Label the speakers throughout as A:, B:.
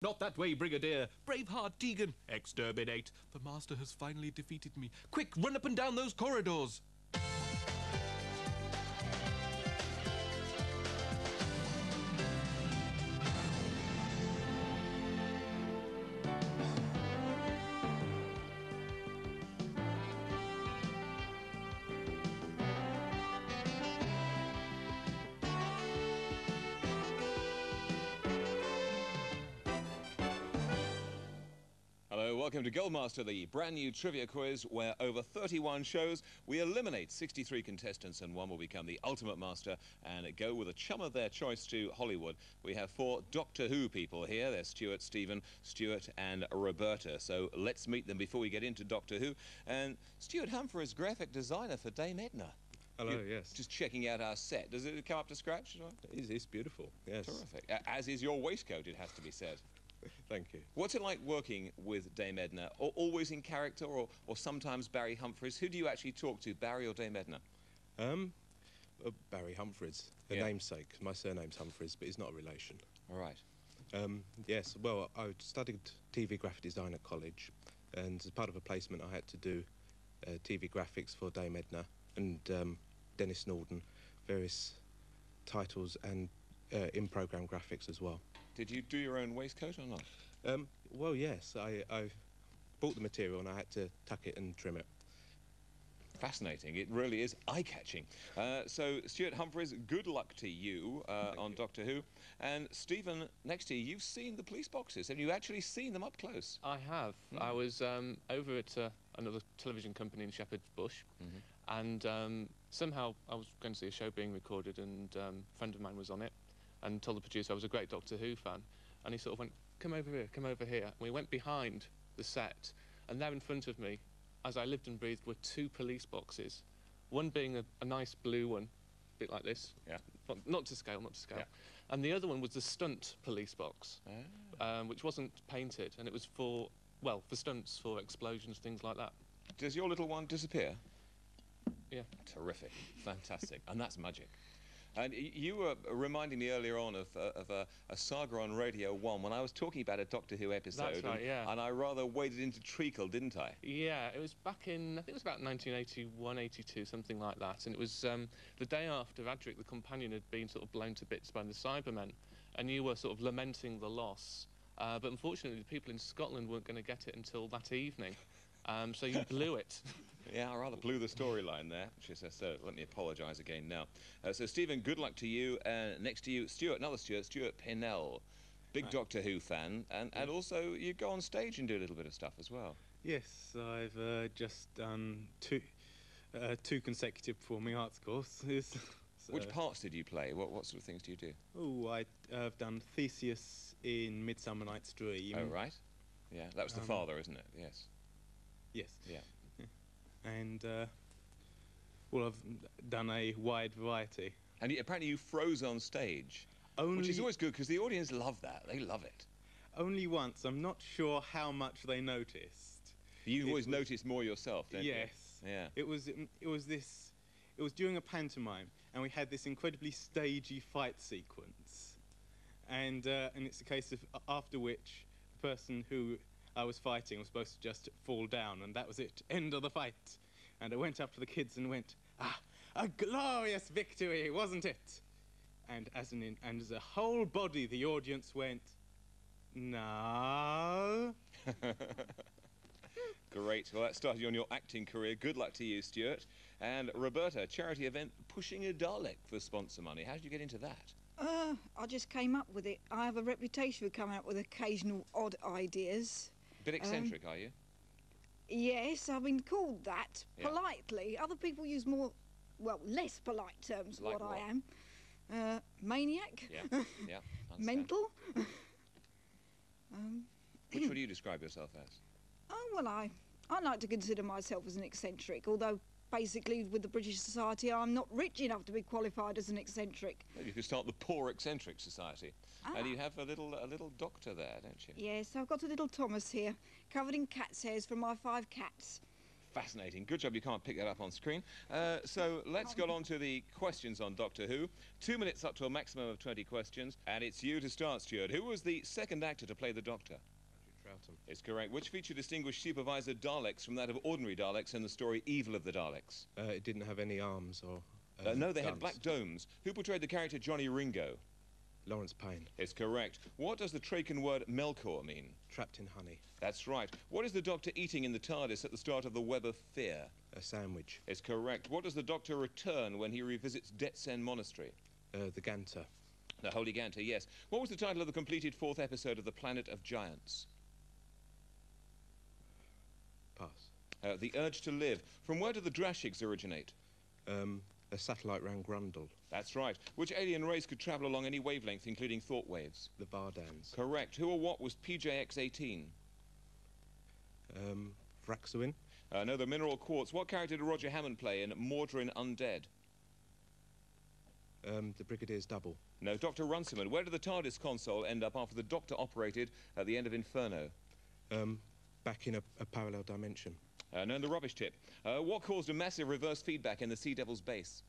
A: Not that way, Brigadier. Braveheart Deegan. Exterminate. The Master has finally defeated me. Quick, run up and down those corridors.
B: Hello, welcome to Goldmaster, the brand new trivia quiz where over 31 shows we eliminate 63 contestants and one will become the ultimate master and go with a chum of their choice to Hollywood. We have 4 Doctor Who people here. They're Stuart, Stephen, Stuart and Roberta. So let's meet them before we get into Doctor Who. And Stuart Humphreys, graphic designer for Dame Edna.
C: Hello, yes.
B: Just checking out our set. Does it come up to scratch?
C: It's beautiful, yes.
B: Terrific. As is your waistcoat, it has to be said.
C: Thank you.
B: What's it like working with Dame Edna? Always in character or sometimes Barry Humphries? Who do you actually talk to, Barry or Dame Edna?
C: Barry Humphries, the namesake. My surname's Humphries, but he's not a relation.
B: All right.
C: Yes, well, I studied TV graphic design at college, and as part of a placement I had to do TV graphics for Dame Edna and Dennis Norden, various titles and in-program graphics as well.
B: Did you do your own waistcoat or not?
C: Well, yes. I bought the material and I had to tuck it and trim it.
B: Fascinating. It really is eye-catching. So, Stuart Humphries, good luck to you on Doctor Who. And Stephen, next to you, you've seen the police boxes. Have you actually seen them up close?
D: I have. I was over at another television company in Shepherd's Bush, and somehow I was going to see a show being recorded, and a friend of mine was on it, and told the producer I was a great Doctor Who fan, and he sort of went, come over here, come over here. And we went behind the set, and there in front of me, as I lived and breathed, were 2 police boxes, one being a nice blue one, a bit like this, not to scale, and the other one was the stunt police box, which wasn't painted, and it was for, well, for stunts, for explosions, things like that.
B: Does your little one disappear?
D: Yeah.
B: Terrific. Fantastic. And that's magic. And you were reminding me earlier on of a saga on Radio 1 when I was talking about a Doctor Who episode.
D: That's right, yeah.
B: And I rather waded into treacle, didn't I?
D: Yeah, it was back in, I think it was about 1981, 82, something like that. And it was the day after Adric, the companion, had been sort of blown to bits by the Cybermen. And you were sort of lamenting the loss. But unfortunately, the people in Scotland weren't going to get it until that evening. So you blew it.
B: Yeah, I rather blew the storyline there. She says, so let me apologise again now. So, Stephen, good luck to you. Next to you, Stuart, another Stuart, Stuart Pinnell. Big Doctor Who fan. And also, you go on stage and do a little bit of stuff as well.
E: Yes, I've just done two consecutive performing arts courses. So.
B: Which parts did you play? What sort of things do you do?
E: Oh, I've done Theseus in Midsummer Night's Dream.
B: Oh, right. Yeah, that was the father, isn't it? Yes.
E: Yes.
B: Yeah.
E: And, well, I've done a wide variety.
B: And apparently you froze on stage, which is always good because the audience love that. They love it.
E: Only once. I'm not sure how much they noticed.
B: You always notice more yourself, don't you?
E: Yes.
B: Yeah.
E: It was during a pantomime, and we had this incredibly stagey fight sequence. And it's a case of, after which, the person who I was fighting was supposed to just fall down, and that was it. End of the fight. And I went up to the kids and went, a glorious victory, wasn't it? And as a whole body, the audience went, no.
B: Great. Well, that started you on your acting career. Good luck to you, Stuart. And Roberta, charity event Pushing a Dalek for sponsor money. How did you get into that?
F: I just came up with it. I have a reputation for coming up with occasional odd ideas.
B: Bit eccentric, are you?
F: Yes, I've been called that, politely. Other people use more, well, less polite terms
B: like
F: what I am. Maniac.
B: Yeah.
F: Mental.
B: Which would you describe yourself as?
F: Oh, well, I like to consider myself as an eccentric, although basically with the British Society I'm not rich enough to be qualified as an eccentric.
B: Well, you could start the Poor Eccentric Society. And you have a little doctor there, don't you?
F: Yes, I've got a little Thomas here, covered in cat's hairs from my 5 cats.
B: Fascinating. Good job you can't pick that up on screen. So let's go on to the questions on Doctor Who. 2 minutes up to a maximum of 20 questions. And it's you to start, Stuart. Who was the second actor to play the Doctor?
C: Troughton.
B: It's correct. Which feature distinguished supervisor Daleks from that of ordinary Daleks in the story Evil of the Daleks?
C: It didn't have any arms or
B: No, they had
C: guns.
B: black domes. Who portrayed the character Johnny Ringo?
C: Lawrence Payne.
B: It's correct. What does the Traken word Melkor mean?
C: Trapped in honey.
B: That's right. What is the Doctor eating in the TARDIS at the start of the Web of Fear?
C: A sandwich.
B: It's correct. What does the Doctor return when he revisits Detsen Monastery?
C: The Ganter.
B: The Holy Ganter, yes. What was the title of the completed 4th episode of The Planet of Giants?
C: Pass.
B: The Urge to Live. From where do the Drashigs originate?
C: A satellite round Grundle.
B: That's right. Which alien race could travel along any wavelength, including thought waves?
C: The Vardans.
B: Correct. Who or what was PJX-18?
C: Vraxuin.
B: No, the mineral quartz. What character did Roger Hammond play in Mordrin Undead?
C: The Brigadier's double.
B: No, Dr. Runciman. Where did the TARDIS console end up after the Doctor operated at the end of Inferno?
C: Back in a parallel dimension.
B: No, in the rubbish tip. What caused a massive reverse feedback in the Sea Devil's base?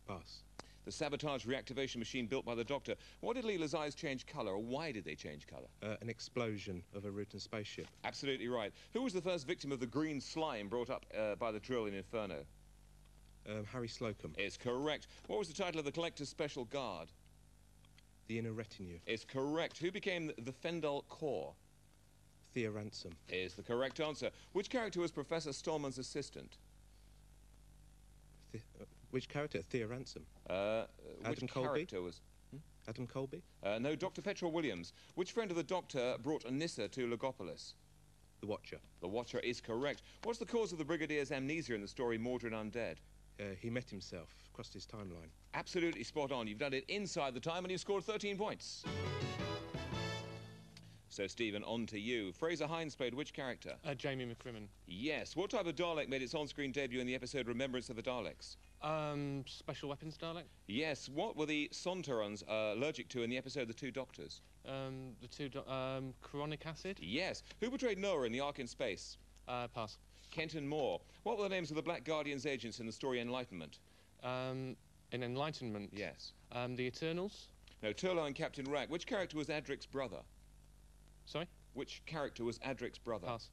C: Pass.
B: The sabotage reactivation machine built by the Doctor. What did Leela's eyes change colour, or why did they change colour?
C: An explosion of a Rutan spaceship.
B: Absolutely right. Who was the first victim of the green slime brought up by the drill in Inferno?
C: Harry Slocum.
B: It's correct. What was the title of the Collector's Special Guard?
C: The Inner Retinue.
B: It's correct. Who became the Fendal Corps?
C: Thea Ransom.
B: Is the correct answer. Which character was Professor Stallman's assistant?
C: Which character? Thea Ransom.
B: Which
C: Adam Colby?
B: character was...
C: Adam Colby?
B: No, Dr. Petrol Williams. Which friend of the Doctor brought Anissa to Logopolis?
C: The Watcher.
B: The Watcher is correct. What's the cause of the Brigadier's amnesia in the story Mordrin Undead?
C: He met himself, crossed his timeline.
B: Absolutely spot on. You've done it inside the time and you've scored 13 points. So, Stephen, on to you. Fraser Hines played which character?
D: Jamie McCrimmon.
B: Yes. What type of Dalek made its on-screen debut in the episode Remembrance of the Daleks?
D: Special weapons Dalek.
B: Yes. What were the Sontarans allergic to in the episode The Two Doctors?
D: Chronic acid.
B: Yes. Who portrayed Noah in The Ark in Space?
D: Pass.
B: Kenton Moore. What were the names of the Black Guardian's agents in the story Enlightenment?
D: In Enlightenment.
B: Yes.
D: The Eternals.
B: No, Turlo and Captain Rack. Which character was Adric's brother?
D: Sorry?
B: Which character was Adric's brother?
D: Pass.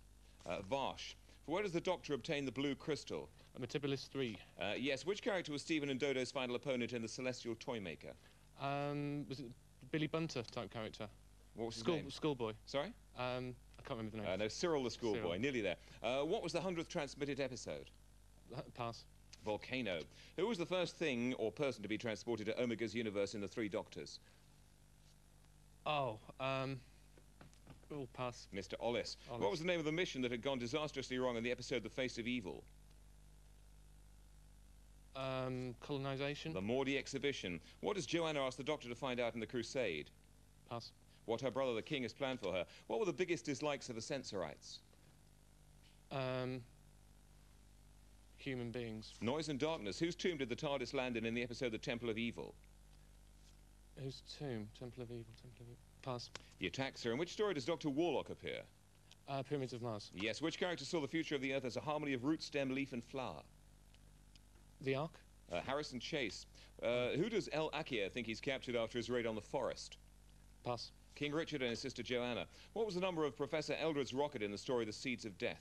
B: Varsh. Where does the Doctor obtain the blue crystal?
D: Metibolus 3.
B: Yes. Which character was Stephen and Dodo's final opponent in The Celestial Toymaker?
D: Was it Billy Bunter type character?
B: What was his name?
D: Schoolboy.
B: Sorry?
D: I can't remember the name.
B: No, Cyril the Schoolboy.
D: Cyril.
B: Nearly there. What was the 100th transmitted episode?
D: Pass.
B: Volcano. Who was the first thing or person to be transported to Omega's universe in The Three Doctors?
D: Oh, pass.
B: Mr. Ollis. What was the name of the mission that had gone disastrously wrong in the episode The Face of Evil?
D: Colonization.
B: The Maudie Exhibition. What does Joanna ask the Doctor to find out in The Crusade?
D: Pass.
B: What her brother the King has planned for her. What were the biggest dislikes of the Sensorites?
D: Human beings.
B: Noise and darkness. Whose tomb did the TARDIS land in the episode The Temple of Evil?
D: Whose tomb? Temple of Evil. Pass.
B: The Ataxer. In which story does Dr. Warlock appear?
D: Pyramids of Mars.
B: Yes. Which character saw the future of the Earth as a harmony of root, stem, leaf and flower?
D: The Ark.
B: Harrison Chase. Who does El Akia think he's captured after his raid on the forest?
D: Pass.
B: King Richard and his sister Joanna. What was the number of Professor Eldred's rocket in the story The Seeds of Death?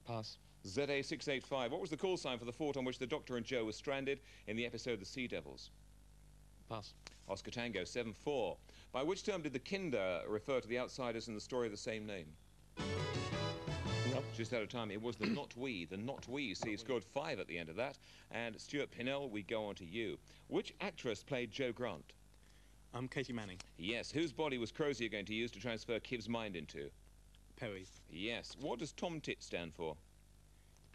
D: Pass.
B: ZA685. What was the call sign for the fort on which the Doctor and Joe were stranded in the episode The Sea Devils?
D: Pass.
B: Oscar Tango 74. By which term did the Kinder refer to the outsiders in the story of the same name?
D: Nope.
B: Just out of time. It was the not we. The not we. See, you've scored 5 at the end of that. And Stuart Pinnell, we go on to you. Which actress played Jo Grant?
E: Katie Manning.
B: Yes. Whose body was Crozier going to use to transfer Kiv's mind into?
E: Perry's.
B: Yes. What does TOMTIT stand for?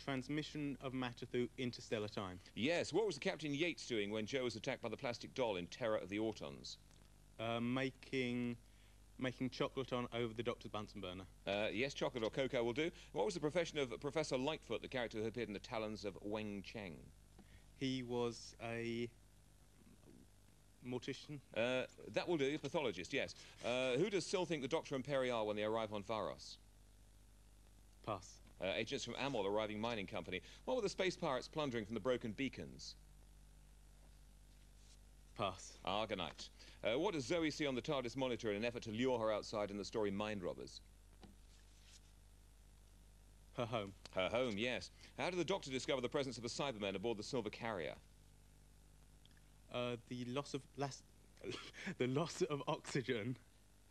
E: Transmission of matter through interstellar time.
B: Yes. What was the Captain Yates doing when Joe was attacked by the plastic doll in Terror of the Autons?
E: Making chocolate on over the Doctor's Bunsen burner.
B: Yes, chocolate or cocoa will do. What was the profession of Professor Lightfoot, the character who appeared in The Talons of Weng Cheng?
E: He was a mortician.
B: That will do, a pathologist, yes. Who does Syl think the Doctor and Perry are when they arrive on Varos?
E: Pass.
B: Agents from Amol arriving mining company. What were the space pirates plundering from the broken beacons?
E: Pass.
B: Argonite. What does Zoe see on the TARDIS monitor in an effort to lure her outside in the story Mind Robbers?
E: Her home.
B: Her home, yes. How did the Doctor discover the presence of a Cyberman aboard the Silver Carrier?
E: The loss of the loss of oxygen.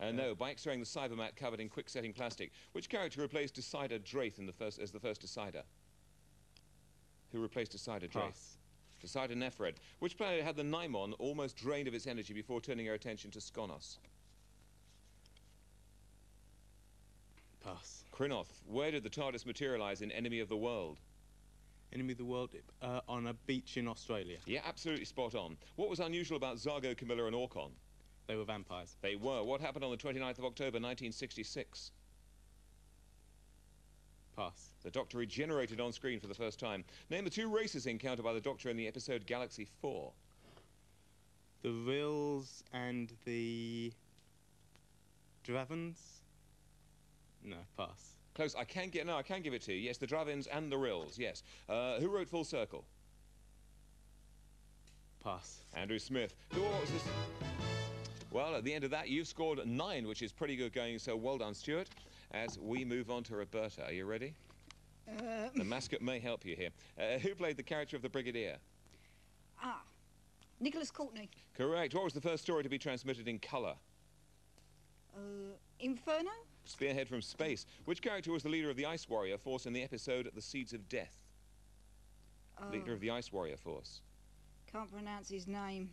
B: No, by X-raying the Cybermat covered in quick-setting plastic. Which character replaced Decider Draith as the first Decider? Who replaced Decider Draith?
E: Pass.
B: Decider Nephred. Which planet had the Naimon almost drained of its energy before turning her attention to Skonos?
E: Pass.
B: Krynoth. Where did the TARDIS materialize in Enemy of the World?
E: Enemy of the world on a beach in Australia.
B: Yeah, absolutely spot on. What was unusual about Zargo, Camilla and Orcon?
E: They were vampires.
B: They were. What happened on the 29th of October 1966?
E: Pass.
B: The Doctor regenerated on screen for the first time. Name the two races encountered by the Doctor in the episode Galaxy 4.
E: The Rills and the Dravens? No, pass.
B: Close. I can give it to you. Yes, the Dravins and the Rills. Yes. Who wrote Full Circle?
E: Pass.
B: Andrew Smith. What was this? Well, at the end of that, you've scored 9, which is pretty good going, so well done, Stuart. As we move on to Roberta. Are you ready? The mascot may help you here. Who played the character of the Brigadier?
F: Nicholas Courtney.
B: Correct. What was the first story to be transmitted in colour?
F: Inferno?
B: Spearhead from Space. Which character was the leader of the Ice Warrior Force in the episode The Seeds of Death? Leader of the Ice Warrior Force.
F: Can't pronounce his name.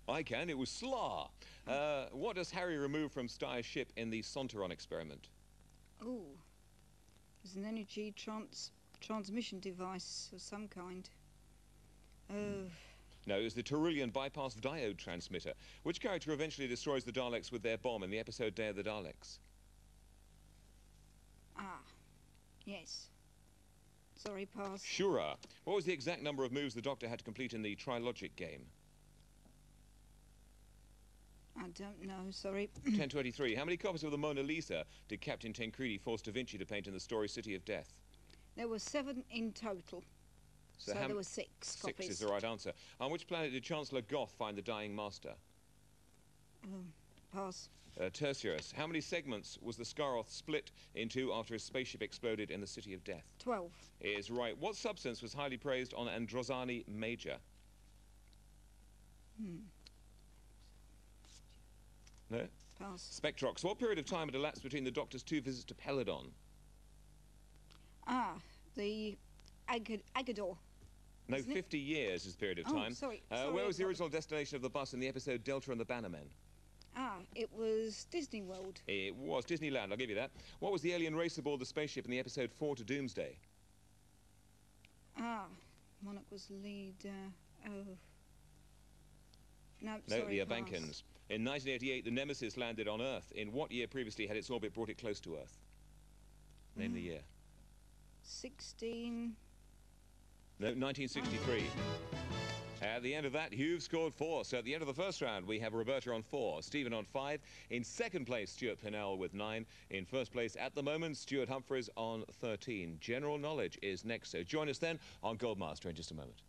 B: I can. It was Slar. What does Harry remove from Steyer's ship in the Sontaron experiment?
F: Oh, it's an energy transmission device of some kind.
B: No, it was the Taurillian bypass diode transmitter. Which character eventually destroys the Daleks with their bomb in the episode Day of the Daleks?
F: Yes. Sorry, pass.
B: Shura. What was the exact number of moves the Doctor had to complete in the Trilogic game?
F: I don't know, sorry.
B: 1023. How many copies of the Mona Lisa did Captain Tancredi force Da Vinci to paint in the story City of Death?
F: There were 7 in total. So there were 6 copies.
B: 6 is the right answer. On which planet did Chancellor Goth find the Dying Master?
F: Pass.
B: Tertius. How many segments was the Skaroth split into after his spaceship exploded in the City of Death?
F: 12.
B: Is right. What substance was highly praised on Androzani Major? No?
F: Pass.
B: Spectrox. What period of time had elapsed between the Doctor's 2 visits to Peladon?
F: The Agador.
B: No, 50 years is the period of time.
F: Sorry.
B: Where was the original destination of the bus in the episode Delta and the Bannermen?
F: It was Disney World.
B: It was Disneyland, I'll give you that. What was the alien race aboard the spaceship in the episode 4 to Doomsday?
F: Monarch was the lead. No,
B: the Abankans. In 1988, the Nemesis landed on Earth. In what year previously had its orbit brought it close to Earth? Name the year.
F: 16.
B: No, 1963. At the end of that, you've scored 4. So at the end of the first round, we have Roberta on 4, Stephen on 5. In second place, Stuart Pinnell with 9. In first place, at the moment, Stuart Humphreys on 13. General knowledge is next, so join us then on Goldmaster in just a moment.